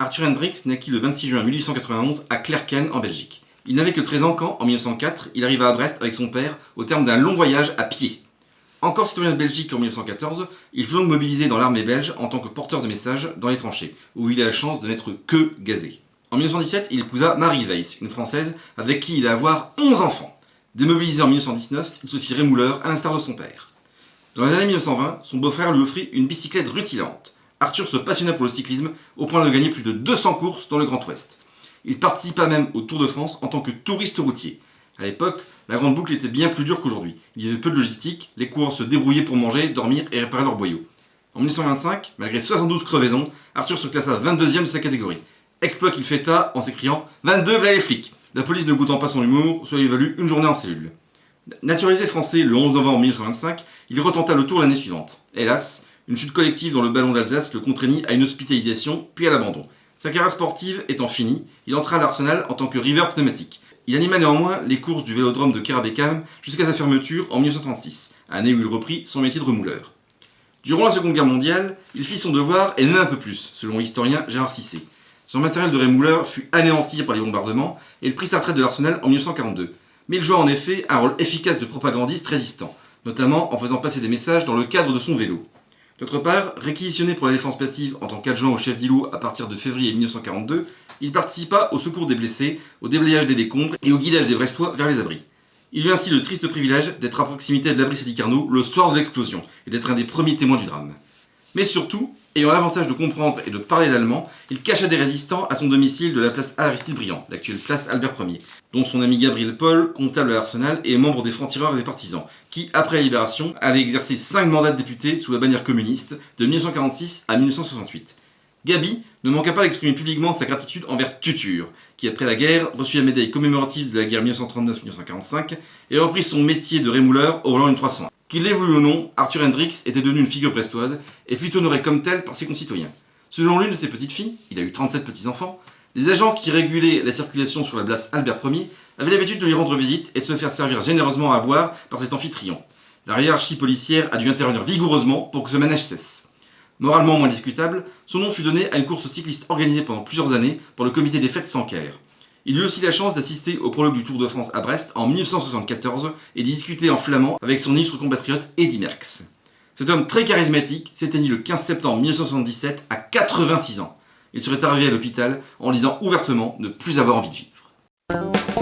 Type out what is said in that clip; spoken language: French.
Arthur Hendricks naquit le 26 juin 1891 à Klerken en Belgique. Il n'avait que 13 ans quand, en 1904, il arriva à Brest avec son père au terme d'un long voyage à pied. Encore citoyen de Belgique en 1914, il fut donc mobilisé dans l'armée belge en tant que porteur de messages dans les tranchées, où il a la chance de n'être que gazé. En 1917, il épousa Marie Weiss, une Française avec qui il a avoir 11 enfants. Démobilisé en 1919, il se fit rémouleur à l'instar de son père. Dans les années 1920, son beau-frère lui offrit une bicyclette rutilante. Arthur se passionna pour le cyclisme au point de gagner plus de 200 courses dans le Grand Ouest. Il participa même au Tour de France en tant que touriste routier. À l'époque, la grande boucle était bien plus dure qu'aujourd'hui. Il y avait peu de logistique, les coureurs se débrouillaient pour manger, dormir et réparer leurs boyaux. En 1925, malgré 72 crevaisons, Arthur se classa 22e de sa catégorie. Exploit qu'il fêta en s'écriant « 22, voilà les flics !» La police ne goûtant pas son humour, cela lui valut une journée en cellule. Naturalisé français le 11 novembre 1925, il retenta le tour l'année suivante. Hélas, une chute collective dans le ballon d'Alsace le contraignit à une hospitalisation, puis à l'abandon. Sa carrière sportive étant finie, il entra à l'Arsenal en tant que riveur pneumatique. Il anima néanmoins les courses du vélodrome de Kerabekam jusqu'à sa fermeture en 1936, année où il reprit son métier de remouleur. Durant la Seconde Guerre mondiale, il fit son devoir et même un peu plus, selon l'historien Gérard Cissé. Son matériel de rémouleur fut anéanti par les bombardements et il prit sa retraite de l'Arsenal en 1942. Mais il joua en effet un rôle efficace de propagandiste résistant, notamment en faisant passer des messages dans le cadre de son vélo. D'autre part, réquisitionné pour la défense passive en tant qu'adjoint au chef d'îlot à partir de février 1942, il participa au secours des blessés, au déblayage des décombres et au guidage des Brestois vers les abris. Il eut ainsi le triste privilège d'être à proximité de l'abri Sadi-Carnot le soir de l'explosion et d'être un des premiers témoins du drame. Mais surtout, ayant l'avantage de comprendre et de parler l'allemand, il cacha des résistants à son domicile de la place Aristide Briand, l'actuelle place Albert Ier, dont son ami Gabriel Paul, comptable à l'Arsenal et membre des francs-tireurs et des partisans, qui, après la libération, avait exercé 5 mandats de député sous la bannière communiste de 1946 à 1968. Gabi ne manqua pas d'exprimer publiquement sa gratitude envers Tutur, qui après la guerre reçut la médaille commémorative de la guerre 1939-1945 et reprit son métier de rémouleur au volant d'une 300. Qu'il l'ait voulu ou non, Arthur Hendricks était devenu une figure brestoise et fut honoré comme tel par ses concitoyens. Selon l'une de ses petites filles, il a eu 37 petits-enfants, les agents qui régulaient la circulation sur la place Albert Ier avaient l'habitude de lui rendre visite et de se faire servir généreusement à boire par cet amphitryon. La hiérarchie policière a dû intervenir vigoureusement pour que ce manège cesse. Moralement moins discutable, son nom fut donné à une course cycliste organisée pendant plusieurs années par le comité des fêtes Sancerre. Il eut aussi la chance d'assister au prologue du Tour de France à Brest en 1974 et d'y discuter en flamand avec son illustre compatriote Eddy Merckx. Cet homme très charismatique s'éteignit le 15 septembre 1977 à 86 ans. Il serait arrivé à l'hôpital en disant ouvertement ne plus avoir envie de vivre.